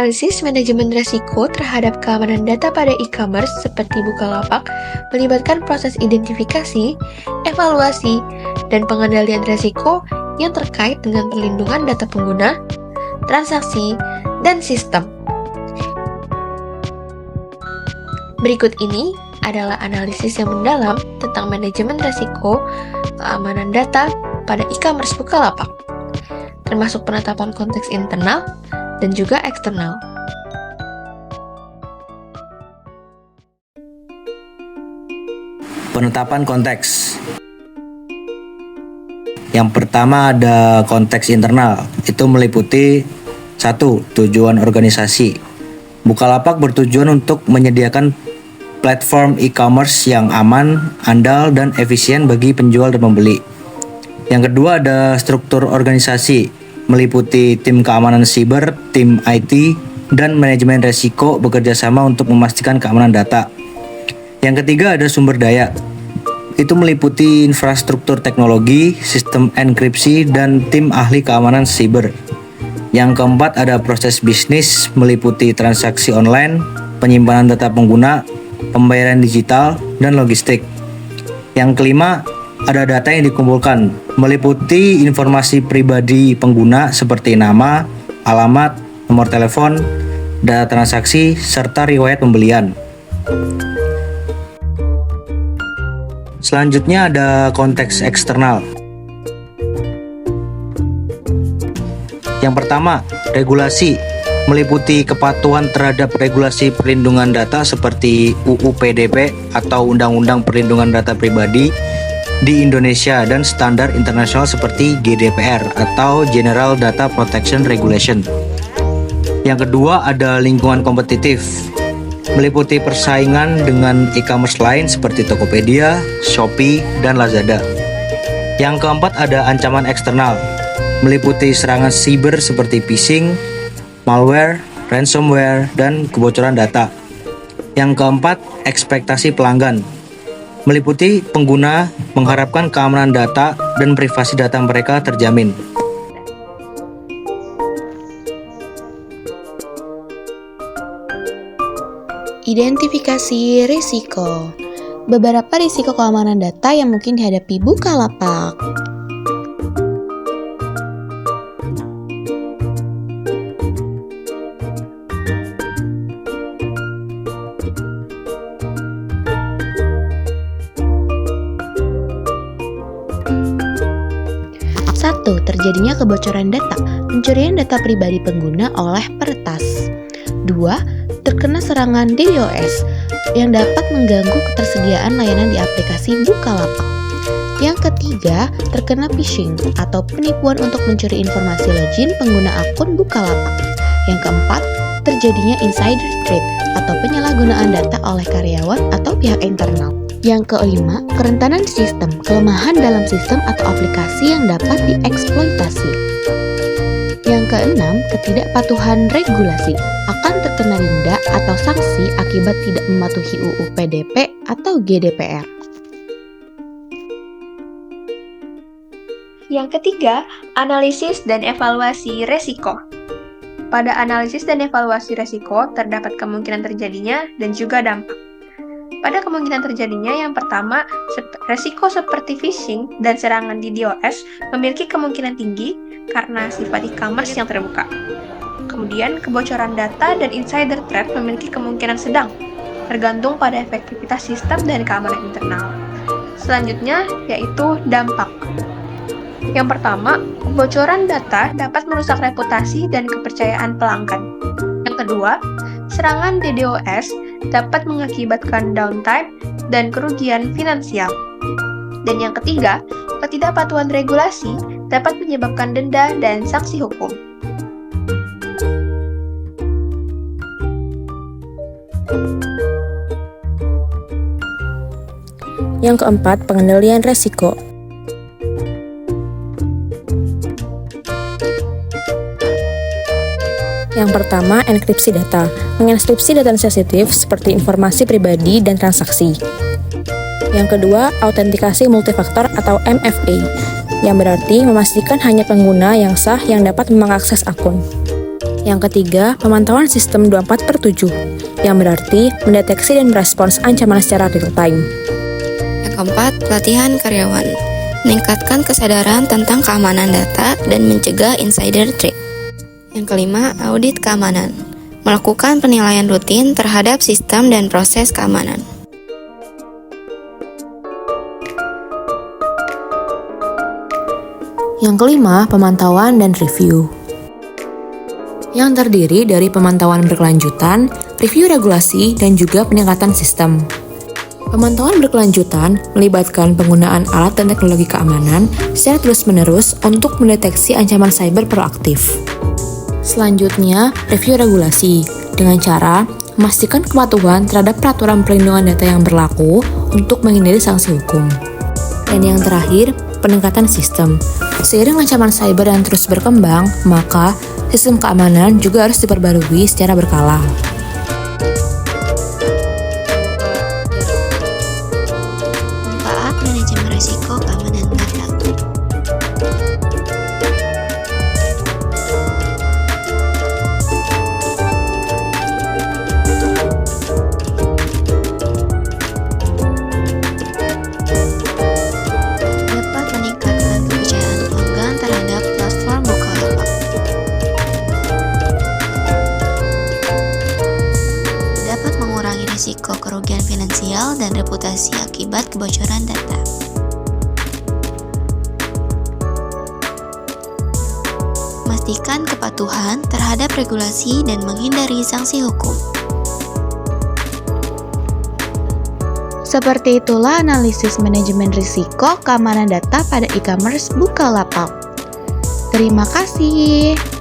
Analisis manajemen risiko terhadap keamanan data pada e-commerce seperti Bukalapak melibatkan proses identifikasi, evaluasi, dan pengendalian risiko yang terkait dengan perlindungan data pengguna, transaksi, dan sistem. Berikut ini adalah analisis yang mendalam tentang manajemen risiko keamanan data pada e-commerce Bukalapak, termasuk penetapan konteks internal dan juga eksternal. Penetapan konteks. Yang pertama ada konteks internal, itu meliputi 1. Tujuan organisasi. Bukalapak bertujuan untuk menyediakan platform e-commerce yang aman, andal, dan efisien bagi penjual dan pembeli. Yang kedua ada struktur organisasi, meliputi tim keamanan siber, tim IT, dan manajemen risiko bekerja sama untuk memastikan keamanan data. Yang ketiga ada sumber daya. Itu meliputi infrastruktur teknologi, sistem enkripsi, dan tim ahli keamanan siber. Yang keempat ada proses bisnis, meliputi transaksi online, penyimpanan data pengguna, pembayaran digital, dan logistik. Yang kelima ada data yang dikumpulkan, meliputi informasi pribadi pengguna seperti nama, alamat, nomor telepon, data transaksi, serta riwayat pembelian. Selanjutnya ada konteks eksternal. Yang pertama, regulasi, meliputi kepatuhan terhadap regulasi perlindungan data seperti UU PDP atau Undang-Undang Perlindungan Data Pribadi di Indonesia dan standar internasional seperti GDPR atau General Data Protection Regulation. Yang kedua ada lingkungan kompetitif, meliputi persaingan dengan e-commerce lain seperti Tokopedia, Shopee, dan Lazada. Yang keempat ada ancaman eksternal, meliputi serangan siber seperti phishing, malware, ransomware, dan kebocoran data. Yang keempat, ekspektasi pelanggan, meliputi pengguna mengharapkan keamanan data dan privasi data mereka terjamin. Identifikasi risiko. Beberapa risiko keamanan data yang mungkin dihadapi Bukalapak. Satu, terjadinya kebocoran data, pencurian data pribadi pengguna oleh peretas. 2. Terkena serangan DDoS yang dapat mengganggu ketersediaan layanan di aplikasi Bukalapak. Yang ketiga, terkena phishing atau penipuan untuk mencuri informasi login pengguna akun Bukalapak. Yang keempat, terjadinya insider threat atau penyalahgunaan data oleh karyawan atau pihak internal. Yang kelima, kerentanan sistem, kelemahan dalam sistem atau aplikasi yang dapat dieksploitasi. Yang keenam, ketidakpatuhan regulasi, akan terkena denda atau sanksi akibat tidak mematuhi UU PDP atau GDPR. Yang ketiga, analisis dan evaluasi resiko. Pada analisis dan evaluasi resiko, terdapat kemungkinan terjadinya dan juga dampak. Pada kemungkinan terjadinya, yang pertama, resiko seperti phishing dan serangan DDoS memiliki kemungkinan tinggi karena sifat e-commerce yang terbuka. Kemudian, kebocoran data dan insider threat memiliki kemungkinan sedang, tergantung pada efektivitas sistem dan keamanan internal. Selanjutnya, yaitu dampak. Yang pertama, kebocoran data dapat merusak reputasi dan kepercayaan pelanggan. Yang kedua, serangan DDoS dapat mengakibatkan downtime dan kerugian finansial. Dan yang ketiga, ketidakpatuhan regulasi dapat menyebabkan denda dan sanksi hukum. Yang keempat, pengendalian resiko. Yang pertama, enkripsi data. Mengenkripsi data sensitif seperti informasi pribadi dan transaksi. Yang kedua, autentikasi multifaktor atau MFA, yang berarti memastikan hanya pengguna yang sah yang dapat mengakses akun. Yang ketiga, pemantauan sistem 24/7, yang berarti mendeteksi dan merespons ancaman secara real-time. Yang keempat, pelatihan karyawan. Meningkatkan kesadaran tentang keamanan data dan mencegah insider threat. Yang kelima, audit keamanan. Melakukan penilaian rutin terhadap sistem dan proses keamanan. Yang kelima, pemantauan dan review, yang terdiri dari pemantauan berkelanjutan, review regulasi, dan juga peningkatan sistem. Pemantauan berkelanjutan melibatkan penggunaan alat dan teknologi keamanan secara terus-menerus untuk mendeteksi ancaman cyber proaktif. Selanjutnya, review regulasi dengan cara memastikan kepatuhan terhadap peraturan perlindungan data yang berlaku untuk menghindari sanksi hukum. Dan yang terakhir, peningkatan sistem. Seiring ancaman cyber yang terus berkembang, maka sistem keamanan juga harus diperbarui secara berkala. Manfaat manajemen risiko keamanan data. Dapat meningkatkan kepercayaan pelanggan terhadap platform Bukalapak. Dapat mengurangi risiko kerugian finansial dan reputasi akibat kebocoran data. Memastikan kepatuhan terhadap regulasi dan menghindari sanksi hukum. Seperti itulah analisis manajemen risiko keamanan data pada e-commerce Bukalapak. Terima kasih.